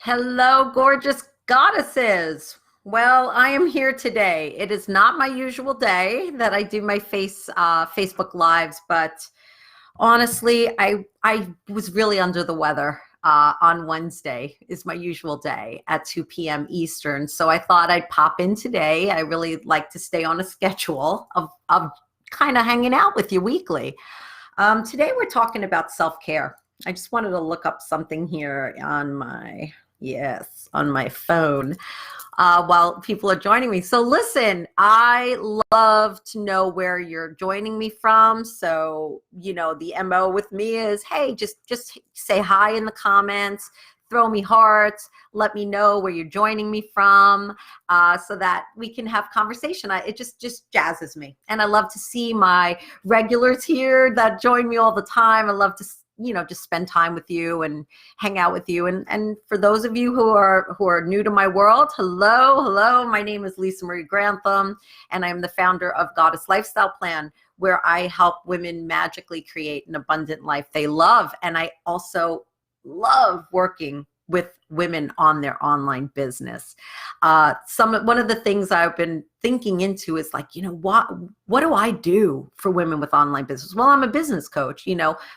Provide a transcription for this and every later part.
Hello, gorgeous goddesses. Well, I am here today. It is not my usual day that I do my Facebook lives, but honestly, I was really under the weather. On Wednesday is my usual day at 2 p.m. Eastern. So I thought I'd pop in today. I really like to stay on a schedule of kind of hanging out with you weekly. Today we're talking about self-care. I just wanted to look up something here on my phone while people are joining me. So listen, I love to know where you're joining me from. So, the MO with me is, hey, just say hi in the comments, throw me hearts, let me know where you're joining me from, so that we can have conversation. It just jazzes me. And I love to see my regulars here that join me all the time. I love to just spend time with you and hang out with you. And for those of you who are new to my world, hello. My name is Lisa Marie Grantham, and I'm the founder of Goddess Lifestyle Plan, where I help women magically create an abundant life they love. And I also love working with women on their online business. One of the things I've been thinking into is like, what do I do for women with online business? Well, I'm a business coach.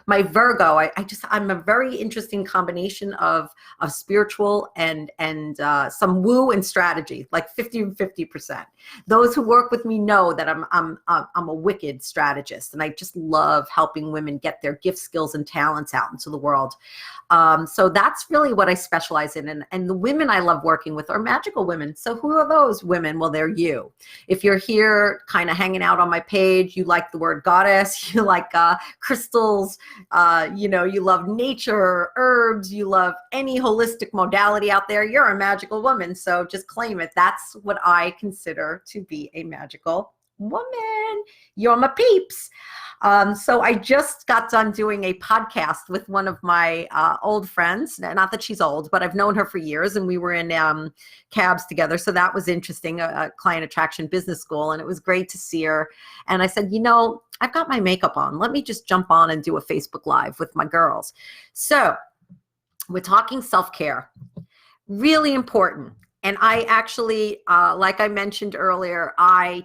My Virgo, I'm a very interesting combination of spiritual and some woo and strategy, like 50%. Those who work with me know that I'm a wicked strategist, and I just love helping women get their gift, skills, and talents out into the world. So that's really what I specialize in. And the women I love working with are magical women. So who are those women? Well, they're you. If you're here kind of hanging out on my page, you like the word goddess, you like crystals, you love nature, herbs, you love any holistic modality out there, you're a magical woman. So just claim it. That's what I consider to be a magical woman. You're my peeps. So I just got done doing a podcast with one of my old friends. Not that she's old, but I've known her for years, and we were in cabs together. So that was interesting, a client attraction business school, and it was great to see her. And I said, I've got my makeup on. Let me just jump on and do a Facebook Live with my girls. So we're talking self-care, really important. And I actually, like I mentioned earlier, I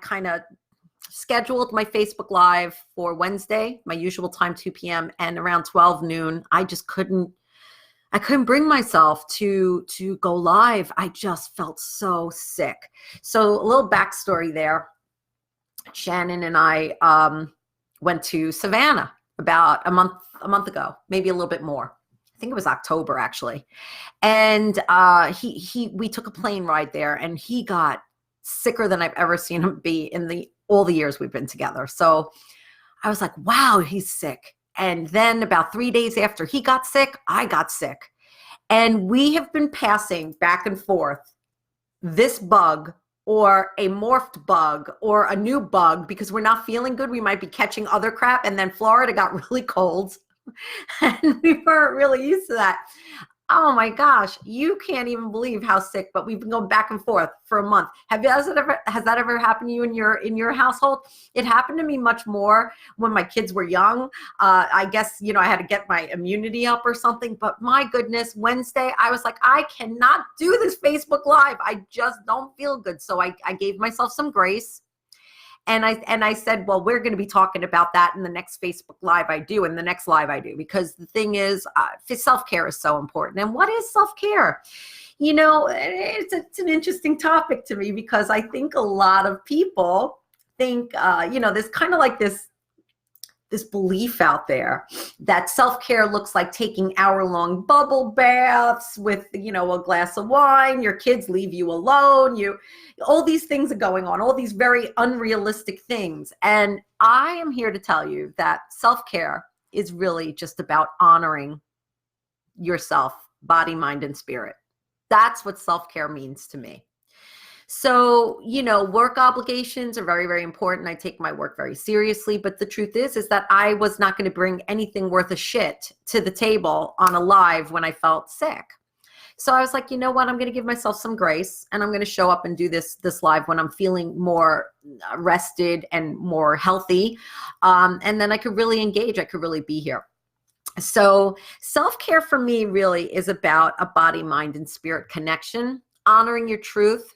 kind of scheduled my Facebook Live for Wednesday, my usual time, 2 p.m. and around 12 noon. I couldn't bring myself to go live. I just felt so sick. So a little backstory there. Shannon and I went to Savannah about a month ago, maybe a little bit more. I think it was October actually. And we took a plane ride there, and he got sicker than I've ever seen him be in all the years we've been together. So I was like, wow, he's sick. And then about 3 days after he got sick, I got sick. And we have been passing back and forth this bug or a morphed bug or a new bug, because we're not feeling good. We might be catching other crap. And then Florida got really cold and we weren't really used to that. Oh my gosh, you can't even believe how sick, but we've been going back and forth for a month. Has that ever happened to you in your household? It happened to me much more when my kids were young. I guess, I had to get my immunity up or something, but my goodness, Wednesday, I was like, I cannot do this Facebook Live. I just don't feel good. So I gave myself some grace. And I said, well, we're going to be talking about that in the next Facebook Live I do, and the next live I do, because the thing is, self-care is so important. And what is self-care? It's an interesting topic to me, because I think a lot of people think, there's kind of like this belief out there that self-care looks like taking hour-long bubble baths with, a glass of wine, your kids leave you alone, all these things are going on, all these very unrealistic things. And I am here to tell you that self-care is really just about honoring yourself, body, mind, and spirit. That's what self-care means to me. So, work obligations are very, very important. I take my work very seriously, but the truth is that I was not going to bring anything worth a shit to the table on a live when I felt sick. So I was like, you know what? I'm going to give myself some grace, and I'm going to show up and do this live when I'm feeling more rested and more healthy. And then I could really engage. I could really be here. So self-care for me really is about a body, mind, and spirit connection, honoring your truth,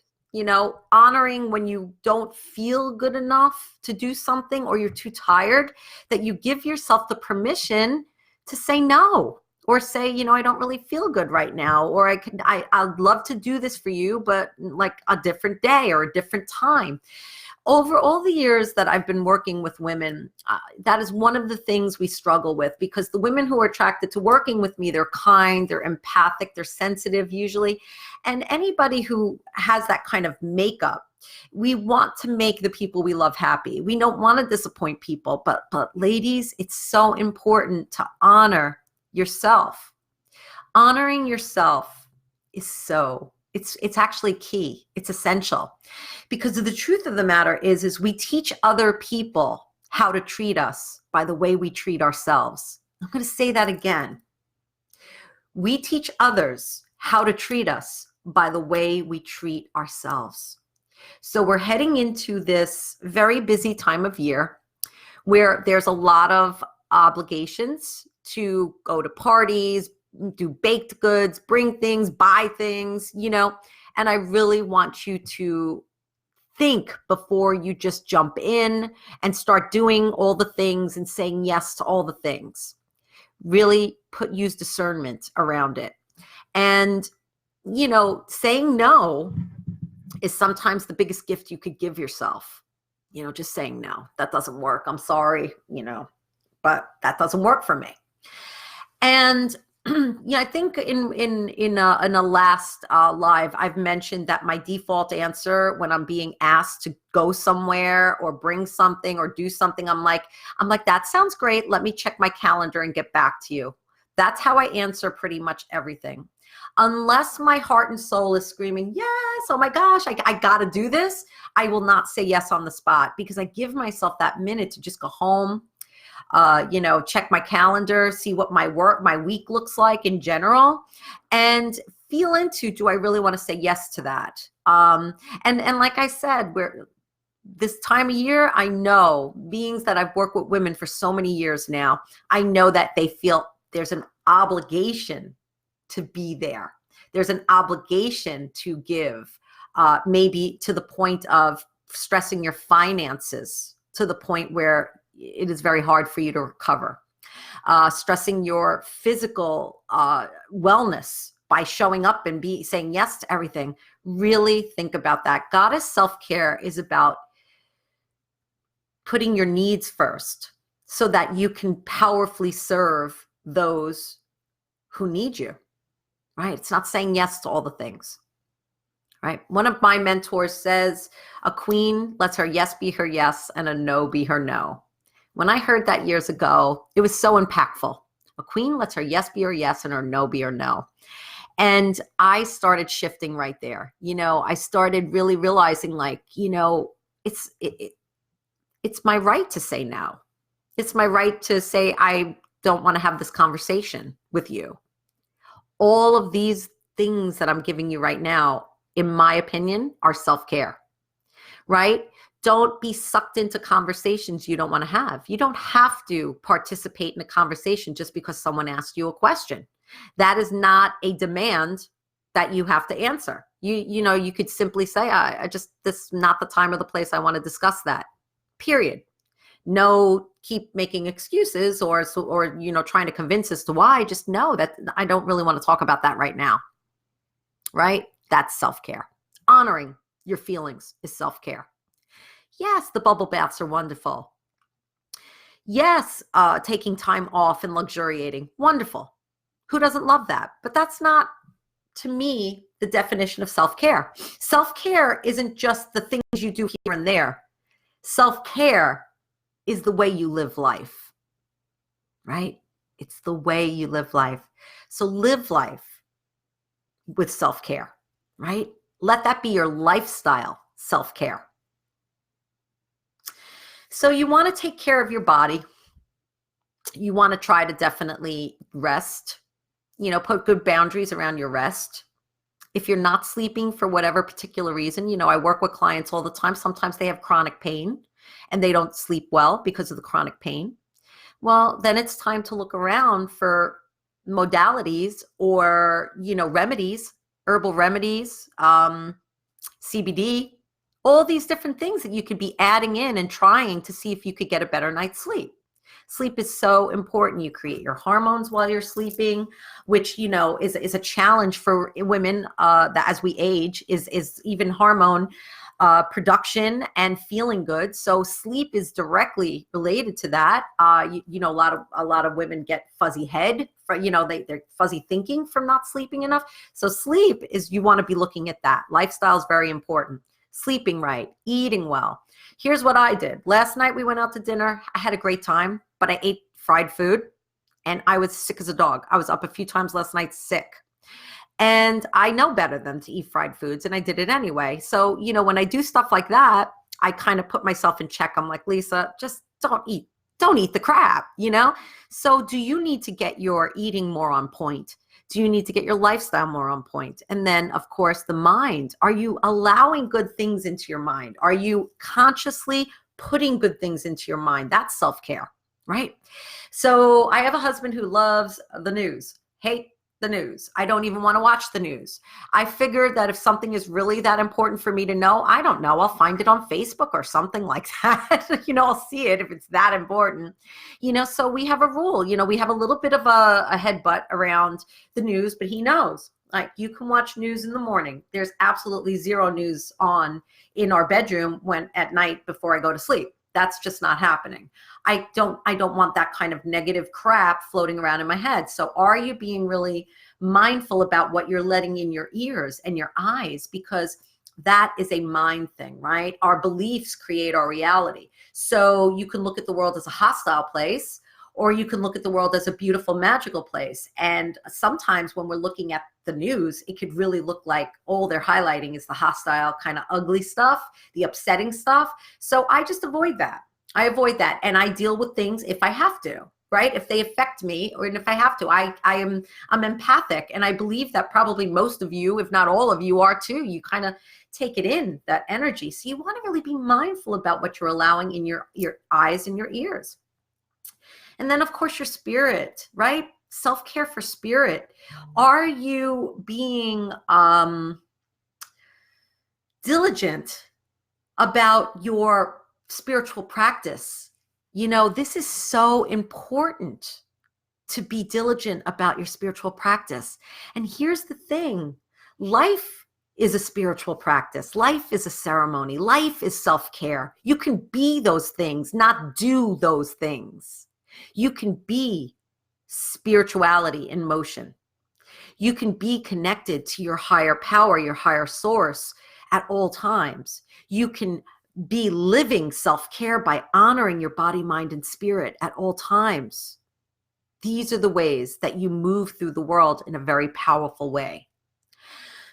honoring when you don't feel good enough to do something or you're too tired, that you give yourself the permission to say no, or say, I don't really feel good right now, or I'd love to do this for you, but like a different day or a different time. Over all the years that I've been working with women, that is one of the things we struggle with, because the women who are attracted to working with me, they're kind, they're empathic, they're sensitive usually. And anybody who has that kind of makeup, we want to make the people we love happy. We don't want to disappoint people, but ladies, it's so important to honor yourself. Honoring yourself is it's actually key. It's essential, because the truth of the matter is we teach other people how to treat us by the way we treat ourselves. I'm going to say that again. We teach others how to treat us by the way we treat ourselves. So we're heading into this very busy time of year where there's a lot of obligations to go to parties, do baked goods, bring things, buy things, and I really want you to think before you just jump in and start doing all the things and saying yes to all the things. Really use discernment around it. And, saying no is sometimes the biggest gift you could give yourself. Just saying no, that doesn't work. I'm sorry, but that doesn't work for me. And yeah, I think in a last live, I've mentioned that my default answer when I'm being asked to go somewhere or bring something or do something, I'm like, that sounds great. Let me check my calendar and get back to you. That's how I answer pretty much everything. Unless my heart and soul is screaming, yes, oh my gosh, I got to do this, I will not say yes on the spot, because I give myself that minute to just go home, check my calendar, see what my week looks like in general, and feel into, do I really want to say yes to that? And like I said, this time of year, I know, beings that I've worked with women for so many years now, I know that they feel there's an obligation to be there. There's an obligation to give, maybe to the point of stressing your finances to the point where it is very hard for you to recover. Stressing your physical wellness by showing up and saying yes to everything. Really think about that. Goddess self-care is about putting your needs first so that you can powerfully serve those who need you, right? It's not saying yes to all the things, right? One of my mentors says, a queen lets her yes be her yes and a no be her no. When I heard that years ago, it was so impactful. A queen lets her yes be her yes and her no be her no. And I started shifting right there. I started really realizing, it's my right to say no. It's my right to say, I don't want to have this conversation with you. All of these things that I'm giving you right now, in my opinion, are self-care, right? Don't be sucked into conversations you don't want to have. You don't have to participate in a conversation just because someone asked you a question. That is not a demand that you have to answer. You could simply say, this is not the time or the place I want to discuss that, period. No, keep making excuses or trying to convince as to why. Just know that I don't really want to talk about that right now, right? That's self-care. Honoring your feelings is self-care. Yes, the bubble baths are wonderful. Yes, taking time off and luxuriating, wonderful. Who doesn't love that? But that's not, to me, the definition of self-care. Self-care isn't just the things you do here and there. Self-care is the way you live life, right? It's the way you live life. So live life with self-care, right? Let that be your lifestyle, self-care. So you want to take care of your body. You want to try to definitely rest, put good boundaries around your rest. If you're not sleeping for whatever particular reason, I work with clients all the time. Sometimes they have chronic pain and they don't sleep well because of the chronic pain. well, then it's time to look around for modalities or, remedies, herbal remedies, CBD, all these different things that you could be adding in and trying to see if you could get a better night's sleep. Sleep is so important. You create your hormones while you're sleeping, which, is a challenge for women that as we age is even hormone production and feeling good. So sleep is directly related to that. A lot of women get fuzzy head for, they're fuzzy thinking from not sleeping enough. So sleep is, you want to be looking at that. Lifestyle is very important. Sleeping right, eating well. Here's what I did. Last night we went out to dinner. I had a great time, but I ate fried food and I was sick as a dog. I was up a few times last night sick. And I know better than to eat fried foods, and I did it anyway. So, when I do stuff like that, I kind of put myself in check. I'm like, Lisa, just don't eat the crap, So do you need to get your eating more on point? Do you need to get your lifestyle more on point? And then, of course, the mind. Are you allowing good things into your mind? Are you consciously putting good things into your mind? That's self-care, right? So I have a husband who loves the news. Hate the news. I don't even want to watch the news. I figured that if something is really that important for me to know, I don't know, I'll find it on Facebook or something like that. I'll see it if it's that important. So we have a rule, we have a little bit of a headbutt around the news, but he knows, like, you can watch news in the morning. There's absolutely zero news on in our bedroom at night before I go to sleep. That's just not happening. I don't want that kind of negative crap floating around in my head. So are you being really mindful about what you're letting in your ears and your eyes? Because that is a mind thing, right? Our beliefs create our reality. So you can look at the world as a hostile place, or you can look at the world as a beautiful, magical place. And sometimes when we're looking at the news, it could really look like all they're highlighting is the hostile, kind of ugly stuff, the upsetting stuff. So I just avoid that. I avoid that. And I deal with things if I have to, right? If they affect me, or if I have to. I'm empathic. And I believe that probably most of you, if not all of you, are too. You kind of take it in, that energy. So you want to really be mindful about what you're allowing in your eyes and your ears. And then, of course, your spirit, right? Self-care for spirit. Are you being diligent about your spiritual practice? This is so important, to be diligent about your spiritual practice. And here's the thing. Life is a spiritual practice. Life is a ceremony. Life is self-care. You can be those things, not do those things. You can be spirituality in motion. You can be connected to your higher power, your higher source at all times. You can be living self-care by honoring your body, mind, and spirit at all times. These are the ways that you move through the world in a very powerful way.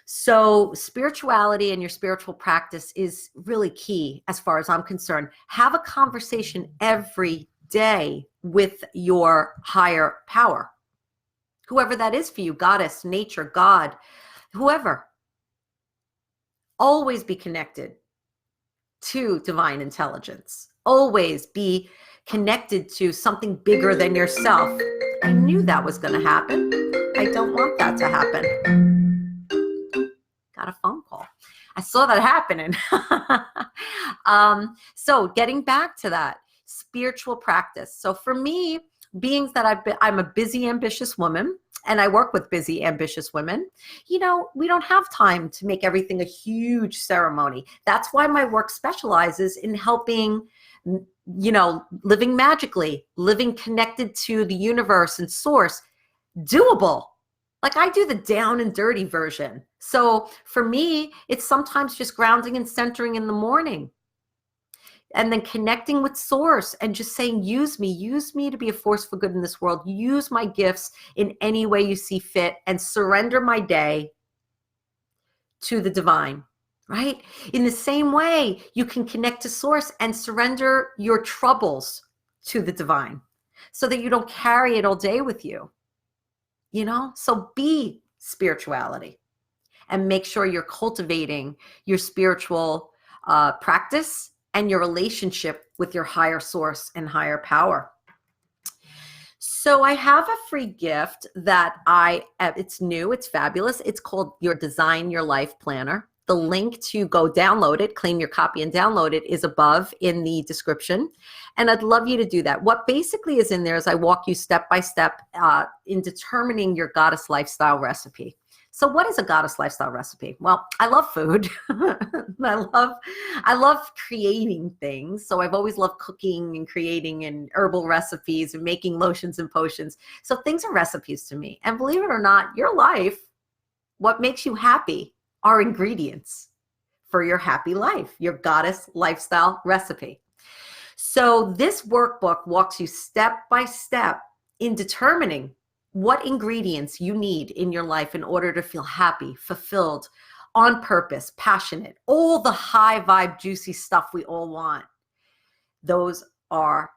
So spirituality and your spiritual practice is really key as far as I'm concerned. Have a conversation every day with your higher power, whoever that is for you, goddess, nature, God, whoever. Always be connected to divine intelligence. Always be connected to something bigger than yourself. I knew that was going to happen. I don't want that to happen. Got a phone call. I saw that happening. So getting back to that, spiritual practice. So for me, being that I'm a busy, ambitious woman, and I work with busy, ambitious women, we don't have time to make everything a huge ceremony. That's why my work specializes in helping, living magically, living connected to the universe and source, doable. Like, I do the down and dirty version. So for me, it's sometimes just grounding and centering in the morning. And then connecting with source and just saying, use me to be a force for good in this world. Use my gifts in any way you see fit, and surrender my day to the divine, right? In the same way, you can connect to source and surrender your troubles to the divine so that you don't carry it all day with you, So be spirituality and make sure you're cultivating your spiritual practice and your relationship with your higher source and higher power. So I have a free gift that it's new, it's fabulous. It's called your Design Your Life Planner. The link to go download it, claim your copy and download it is above in the description. And I'd love you to do that. What basically is in there is I walk you step by step in determining your goddess lifestyle recipe. So what is a goddess lifestyle recipe? Well, I love food. I love creating things. So I've always loved cooking and creating and herbal recipes and making lotions and potions. So things are recipes to me. And believe it or not, your life, what makes you happy are ingredients for your happy life, your goddess lifestyle recipe. So this workbook walks you step by step in determining what ingredients you need in your life in order to feel happy, fulfilled, on purpose, passionate, all the high vibe, juicy stuff we all want. Those are,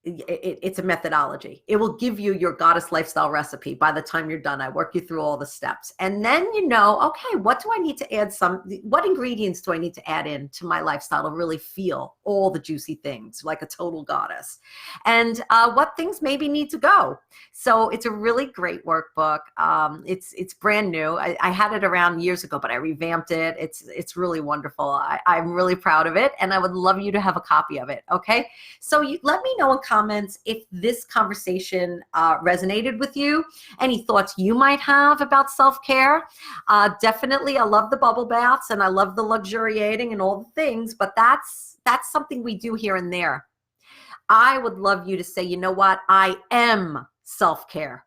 it's a methodology. It will give you your goddess lifestyle recipe by the time you're done. I work you through all the steps. And then you know, okay, what do I need to add what ingredients do I need to add in to my lifestyle to really feel all the juicy things like a total goddess? And what things maybe need to go. So it's a really great workbook. It's brand new. I had it around years ago, but I revamped it. It's really wonderful. I'm really proud of it. And I would love you to have a copy of it. Okay. So let me know in comments if this conversation resonated with you, any thoughts you might have about self-care. Definitely, I love the bubble baths and I love the luxuriating and all the things, but that's something we do here and there. I would love you to say, you know what? I am self-care.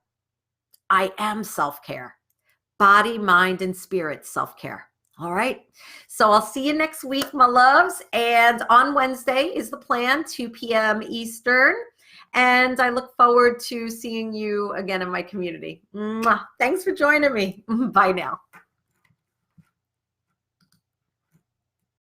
I am self-care. Body, mind, and spirit self-care. All right. So I'll see you next week, my loves. And on Wednesday is the plan, 2 p.m. Eastern. And I look forward to seeing you again in my community. Mwah. Thanks for joining me. Bye now.